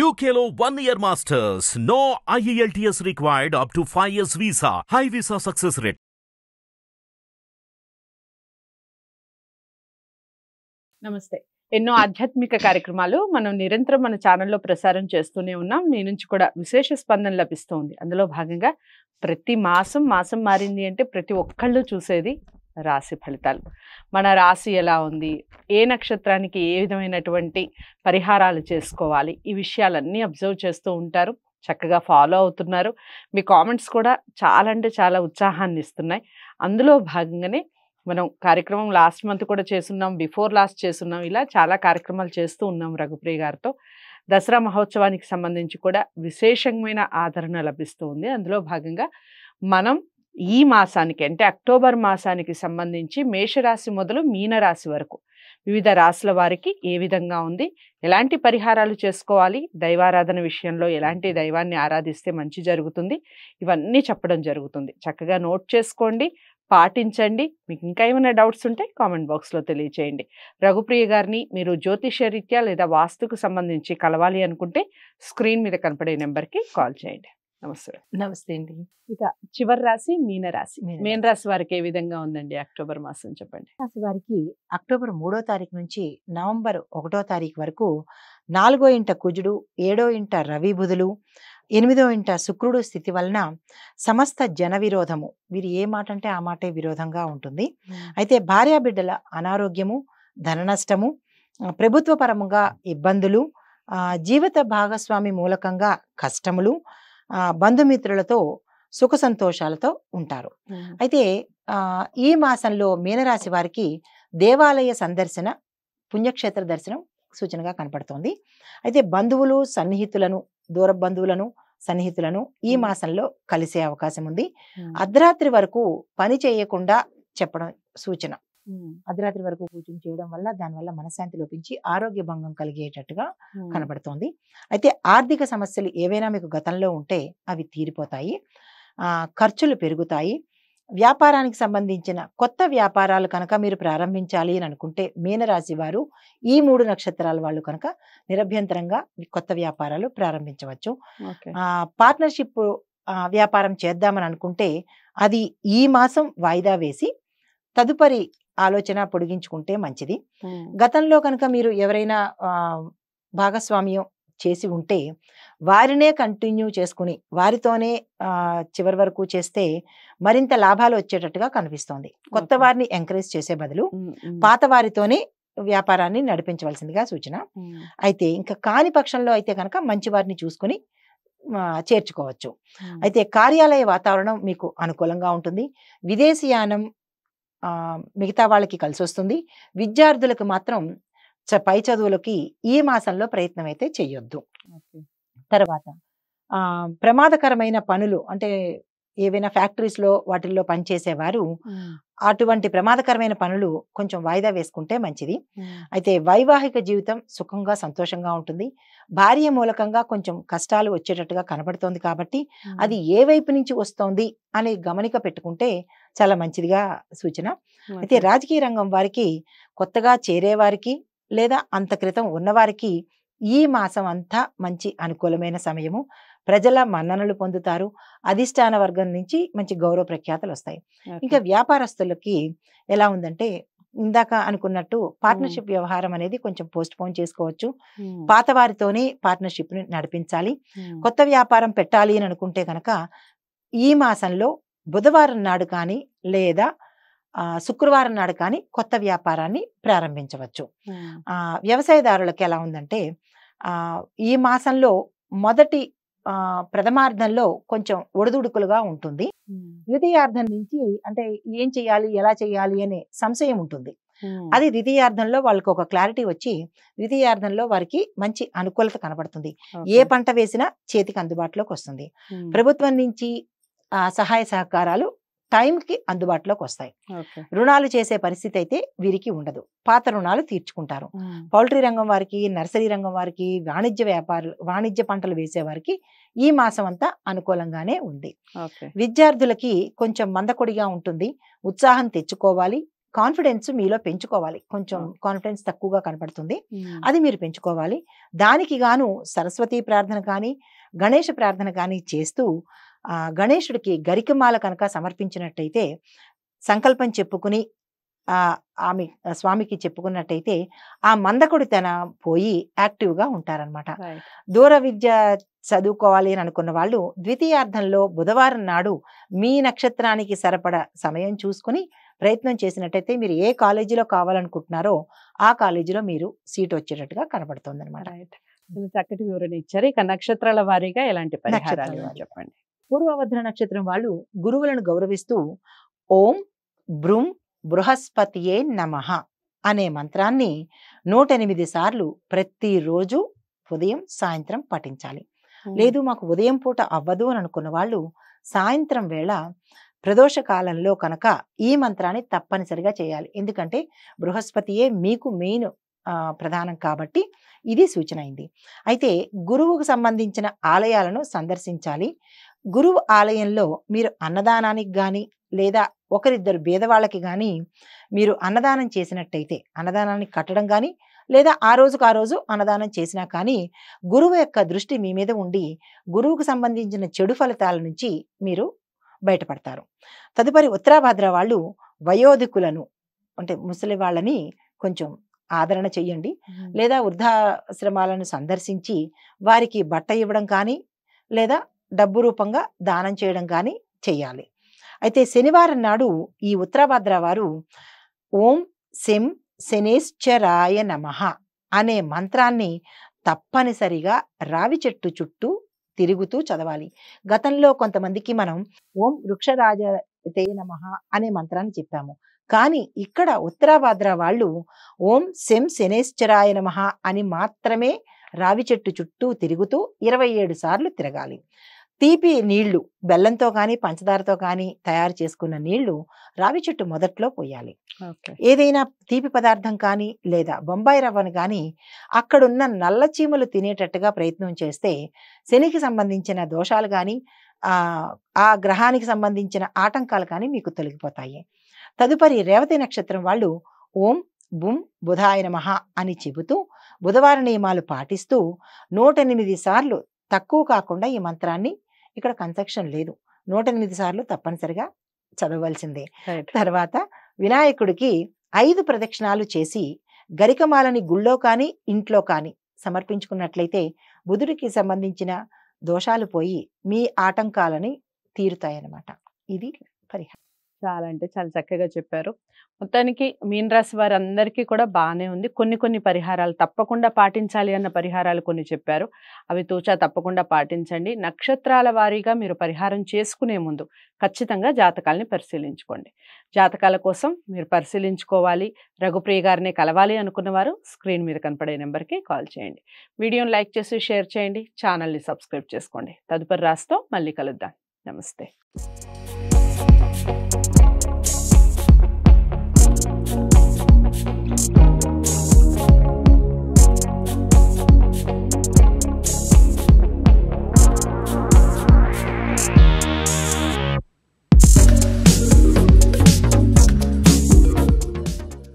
UKLO 1 year masters. No IELTS required up to 5 years visa. High visa success rate. నమస్తే. ఎన్నో ఆధ్యాత్మిక కార్యక్రమాలు మనం నిరంతరం మన ఛానల్లో ప్రసారం చేస్తూనే ఉన్నాం. మీ నుంచి కూడా విశేష స్పందన లభిస్తుంది. అందులో భాగంగా ప్రతి మాసం మారింది అంటే ప్రతి ఒక్కళ్ళు చూసేది రాశి ఫలితాలు. మన రాశి ఎలా ఉంది, ఏ నక్షత్రానికి ఏ విధమైనటువంటి పరిహారాలు చేసుకోవాలి, ఈ విషయాలన్నీ అబ్జర్వ్ చేస్తూ ఉంటారు. చక్కగా ఫాలో అవుతున్నారు. మీ కామెంట్స్ కూడా చాలా అంటే చాలా ఉత్సాహాన్ని ఇస్తున్నాయి. అందులో భాగంగానే మనం కార్యక్రమం లాస్ట్ మంత్ కూడా చేస్తున్నాం, బిఫోర్ లాస్ట్ చేస్తున్నాం, ఇలా చాలా కార్యక్రమాలు చేస్తూ ఉన్నాం రఘుప్రియ గారితో. దసరా మహోత్సవానికి సంబంధించి కూడా విశేషమైన ఆదరణ లభిస్తూ ఉంది. అందులో భాగంగా మనం ఈ మాసానికి అంటే అక్టోబర్ మాసానికి సంబంధించి మేషరాశి మొదలు మీనరాశి వరకు వివిధ రాశుల వారికి ఏ విధంగా ఉంది, ఎలాంటి పరిహారాలు చేసుకోవాలి, దైవారాధన విషయంలో ఎలాంటి దైవాన్ని ఆరాధిస్తే మంచి జరుగుతుంది, ఇవన్నీ చెప్పడం జరుగుతుంది. చక్కగా నోట్ చేసుకోండి, పాటించండి. మీకు ఇంకా ఏమైనా డౌట్స్ ఉంటే కామెంట్ బాక్స్లో తెలియచేయండి. రఘుప్రియ గారిని మీరు జ్యోతిష రీత్యా లేదా వాస్తుకు సంబంధించి కలవాలి అనుకుంటే స్క్రీన్ మీద కనపడే నెంబర్కి కాల్ చేయండి. నమస్తే. నమస్తే అండి. ఇక చివరి రాశి మీనరాశి. మీనరాశి వారికి ఏ విధంగా ఉందండి అక్టోబర్ మాసం చెప్పండి. రాశి వారికి అక్టోబర్ 3వ తారీఖు నుంచి నవంబర్ 1వ తారీఖు వరకు 4వ ఇంట కుజుడు, 7వ ఇంట రవి బుధులు, 8వ ఇంట శుక్రుడు స్థితి వలన సమస్త జన విరోధము, వీరు ఏ మాట అంటే ఆ మాటే విరోధంగా ఉంటుంది. అయితే భార్యాబిడ్డల అనారోగ్యము, ధన నష్టము, ప్రభుత్వ పరముగా ఇబ్బందులు, జీవిత భాగస్వామి మూలకంగా కష్టములు, బంధుమిత్రులతో సుఖ సంతోషాలతో ఉంటారు. అయితే ఈ మాసంలో మీనరాశి వారికి దేవాలయ సందర్శన, పుణ్యక్షేత్ర దర్శనం సూచనగా కనపడుతోంది. అయితే బంధువులు సన్నిహితులను, దూర బంధువులను సన్నిహితులను ఈ మాసంలో కలిసే అవకాశం ఉంది. అర్ధరాత్రి వరకు పని చేయకుండా చెప్పడం సూచన. అర్ధరాత్రి వరకు కూర్చొని చేయడం వల్ల దానివల్ల మనశ్శాంతి లోపించి ఆరోగ్య భంగం కలిగేటట్టుగా కనబడుతోంది. అయితే ఆర్థిక సమస్యలు ఏవైనా మీకు గతంలో ఉంటే అవి తీరిపోతాయి. ఖర్చులు పెరుగుతాయి. వ్యాపారానికి సంబంధించిన కొత్త వ్యాపారాలు కనుక మీరు ప్రారంభించాలి అని అనుకుంటే మీనరాశి వారు ఈ 3 నక్షత్రాల వాళ్ళు కనుక నిరభ్యంతరంగా కొత్త వ్యాపారాలు ప్రారంభించవచ్చు. పార్ట్నర్షిప్ వ్యాపారం చేద్దామని అనుకుంటే అది ఈ మాసం వాయిదా వేసి తదుపరి ఆలోచన పొడిగించుకుంటే మంచిది. గతంలో కనుక మీరు ఎవరైనా భాగస్వామ్యం చేసి ఉంటే వారినే కంటిన్యూ చేసుకుని వారితోనే చివరి వరకు చేస్తే మరింత లాభాలు వచ్చేటట్టుగా కనిపిస్తోంది. కొత్త వారిని ఎంకరేజ్ చేసే బదులు పాత వారితోనే వ్యాపారాన్ని నడిపించవలసిందిగా సూచన. అయితే ఇంకా కాని పక్షంలో అయితే కనుక మంచి వారిని చూసుకుని చేర్చుకోవచ్చు. అయితే కార్యాలయ వాతావరణం మీకు అనుకూలంగా ఉంటుంది. విదేశీయానం మిగతా వాళ్ళకి కలిసి వస్తుంది. విద్యార్థులకు మాత్రం పై చదువులకి ఈ మాసంలో ప్రయత్నం అయితే చెయ్యొద్దు. తర్వాత ప్రమాదకరమైన పనులు అంటే ఏవైనా ఫ్యాక్టరీస్లో వాటిల్లో పనిచేసేవారు అటువంటి ప్రమాదకరమైన పనులు కొంచెం వాయిదా వేసుకుంటే మంచిది. అయితే వైవాహిక జీవితం సుఖంగా సంతోషంగా ఉంటుంది. భార్య మూలకంగా కొంచెం కష్టాలు వచ్చేటట్టుగా కనబడుతోంది కాబట్టి అది ఏ వైపు నుంచి వస్తోంది అని గమనిక పెట్టుకుంటే చాలా మంచిదిగా సూచన. అయితే రాజకీయ రంగం వారికి, కొత్తగా చేరేవారికి లేదా అంత క్రితం ఉన్నవారికి ఈ మాసం అంతా మంచి అనుకూలమైన సమయము. ప్రజల మన్ననలు పొందుతారు. అధిష్టాన వర్గం నుంచి మంచి గౌరవ ప్రఖ్యాతలు వస్తాయి. ఇంకా వ్యాపారస్తులకి ఎలా ఉందంటే ఇందాక అనుకున్నట్టు పార్ట్నర్షిప్ వ్యవహారం అనేది కొంచెం పోస్ట్ పోన్ చేసుకోవచ్చు. పాత వారితోనే పార్ట్నర్షిప్ ని నడిపించాలి. కొత్త వ్యాపారం పెట్టాలి అని అనుకుంటే కనుక ఈ మాసంలో బుధవారం నాడు కానీ లేదా శుక్రవారం నాడు కానీ కొత్త వ్యాపారాన్ని ప్రారంభించవచ్చు. వ్యవసాయదారులకు ఎలా ఉందంటే ఈ మాసంలో మొదటి ప్రథమార్థంలో కొంచెం ఒడిదుడుకులుగా ఉంటుంది. ద్వితీయార్థం నుంచి అంటే ఏం చేయాలి, ఎలా చేయాలి అనే సంశయం ఉంటుంది. అది ద్వితీయార్థంలో వాళ్ళకి ఒక క్లారిటీ వచ్చి ద్వితీయార్థంలో వారికి మంచి అనుకూలత కనబడుతుంది. ఏ పంట వేసినా చేతికి అందుబాటులోకి వస్తుంది. ప్రభుత్వం నుంచి సహాయ సహకారాలు టైంకి అందుబాటులోకి వస్తాయి. రుణాలు చేసే పరిస్థితి అయితే వీరికి ఉండదు. పాత రుణాలు తీర్చుకుంటారు. పౌల్ట్రీ రంగం వారికి, నర్సరీ రంగం వారికి, వాణిజ్య పంటలు వేసే వారికి ఈ మాసం అంతా అనుకూలంగానే ఉంది. విద్యార్థులకి కొంచెం మందకొడిగా ఉంటుంది. ఉత్సాహం తెచ్చుకోవాలి. కాన్ఫిడెన్స్ మీలో పెంచుకోవాలి. కొంచెం కాన్ఫిడెన్స్ తక్కువగా కనపడుతుంది, అది మీరు పెంచుకోవాలి. దానికి గాను సరస్వతి ప్రార్థన కానీ గణేష ప్రార్థన కానీ చేస్తూ గణేశుడికి గరికమాల కనుక సమర్పించినట్టయితే, సంకల్పం చెప్పుకుని ఆమె స్వామికి చెప్పుకున్నట్టయితే ఆ మందకొడితన పోయి యాక్టివ్గా ఉంటారనమాట. దూర విద్య చదువుకోవాలి అని అనుకున్న వాళ్ళు ద్వితీయార్థంలో బుధవారం నాడు మీ నక్షత్రానికి సరిపడ సమయం చూసుకుని ప్రయత్నం చేసినట్టయితే మీరు ఏ కాలేజీలో కావాలనుకుంటున్నారో ఆ కాలేజీలో మీరు సీట్ వచ్చేటట్టుగా కనబడుతుంది అనమాట. చక్కటి వివరణ ఇచ్చారు. ఇక నక్షత్రాల వారీగా ఎలాంటి పరిహారాలు చెప్పండి. పూర్వభద్ర నక్షత్రం వాళ్ళు గురువులను గౌరవిస్తూ ఓం బ్రూం బృహస్పతియే నమః అనే మంత్రాన్ని 108 సార్లు ప్రతిరోజు ఉదయం సాయంత్రం పఠించాలి. లేదు మాకు ఉదయం పూట అవ్వదు అని అనుకున్న వాళ్ళు సాయంత్రం వేళ ప్రదోష కాలంలో కనుక ఈ మంత్రాన్ని తప్పనిసరిగా చేయాలి. ఎందుకంటే బృహస్పతియే మీకు మెయిన్ ప్రధానం కాబట్టి ఇది సూచన అయింది. అయితే గురువుకు సంబంధించిన ఆలయాలను సందర్శించాలి. గురువు ఆలయంలో మీరు అన్నదానానికి కానీ లేదా ఒకరిద్దరు పేదవాళ్ళకి కానీ మీరు అన్నదానం చేసినట్టయితే, అన్నదానాన్ని కట్టడం కానీ లేదా ఆ రోజు అన్నదానం చేసినా కానీ గురువు యొక్క దృష్టి మీ మీద ఉండి గురువుకు సంబంధించిన చెడు ఫలితాల నుంచి మీరు బయటపడతారు. తదుపరి ఉత్తరాభాద్ర వాళ్ళు వయోధికులను అంటే ముసలి వాళ్ళని కొంచెం ఆదరణ చెయ్యండి. లేదా వృద్ధాశ్రమాలను సందర్శించి వారికి బట్ట ఇవ్వడం కానీ లేదా డబ్బు రూపంగా దానం చేయడం కానీ చెయ్యాలి. అయితే శనివారం నాడు ఈ ఉత్తరాభాద్ర వారు ఓం శం శనేశ్చరాయ నమః అనే మంత్రాన్ని తప్పనిసరిగా రావి చెట్టు చుట్టూ తిరుగుతూ చదవాలి. గతంలో కొంతమందికి మనం ఓం వృక్షరాజతే నమః అనే మంత్రాన్ని చెప్పాము. కానీ ఇక్కడ ఉత్తరాభాద్ర వాళ్ళు ఓం శం శనేశ్చరాయ నమః అని మాత్రమే రావి చెట్టు చుట్టూ తిరుగుతూ 27 సార్లు తిరగాలి. తీపి నీళ్లు బెల్లంతో కానీ పంచదారతో కానీ తయారు చేసుకున్న నీళ్లు రావి చెట్టు మొదట్లో పోయాలి. ఏదైనా తీపి పదార్థం కానీ లేదా బొంబాయి రవ్వను కానీ అక్కడున్న నల్ల చీమలు తినేటట్టుగా ప్రయత్నం చేస్తే శనికి సంబంధించిన దోషాలు కానీ ఆ గ్రహానికి సంబంధించిన ఆటంకాలు కానీ మీకు తొలగిపోతాయి. తదుపరి రేవతి నక్షత్రం వాళ్ళు ఓం బుం బుధాయ నమః అని చెబుతూ బుధవార నియమాలు పాటిస్తూ 108 సార్లు తక్కువ కాకుండా ఈ మంత్రాన్ని, ఇక్కడ కన్సెక్షన్ లేదు, 108 సార్లు తప్పనిసరిగా చదవవలసిందే. తర్వాత వినాయకుడికి 5 ప్రదక్షిణాలు చేసి గరికమాలని గుళ్ళో కానీ ఇంట్లో కానీ సమర్పించుకున్నట్లయితే బుధుడికి సంబంధించిన దోషాలు పోయి మీ ఆటంకాలని తీరుతాయన్నమాట. ఇది పరిహారం. చాలా అంటే చాలా చక్కగా చెప్పారు. మొత్తానికి మీన రాశి వారందరికీ కూడా బాగానే ఉంది. కొన్ని పరిహారాలు తప్పకుండా పాటించాలి అన్న పరిహారాలు కొన్ని చెప్పారు. అవి తూచా తప్పకుండా పాటించండి. నక్షత్రాల వారీగా మీరు పరిహారం చేసుకునే ముందు ఖచ్చితంగా జాతకాలని పరిశీలించుకోండి. జాతకాల కోసం మీరు పరిశీలించుకోవాలి. రఘుప్రియ గారిని కలవాలి అనుకున్న వారు స్క్రీన్ మీద కనపడే నెంబర్కి కాల్ చేయండి. వీడియోని లైక్ చేసి షేర్ చేయండి. ఛానల్ని సబ్స్క్రైబ్ చేసుకోండి. తదుపరి రాశితో మళ్ళీ కలుద్దాం. నమస్తే.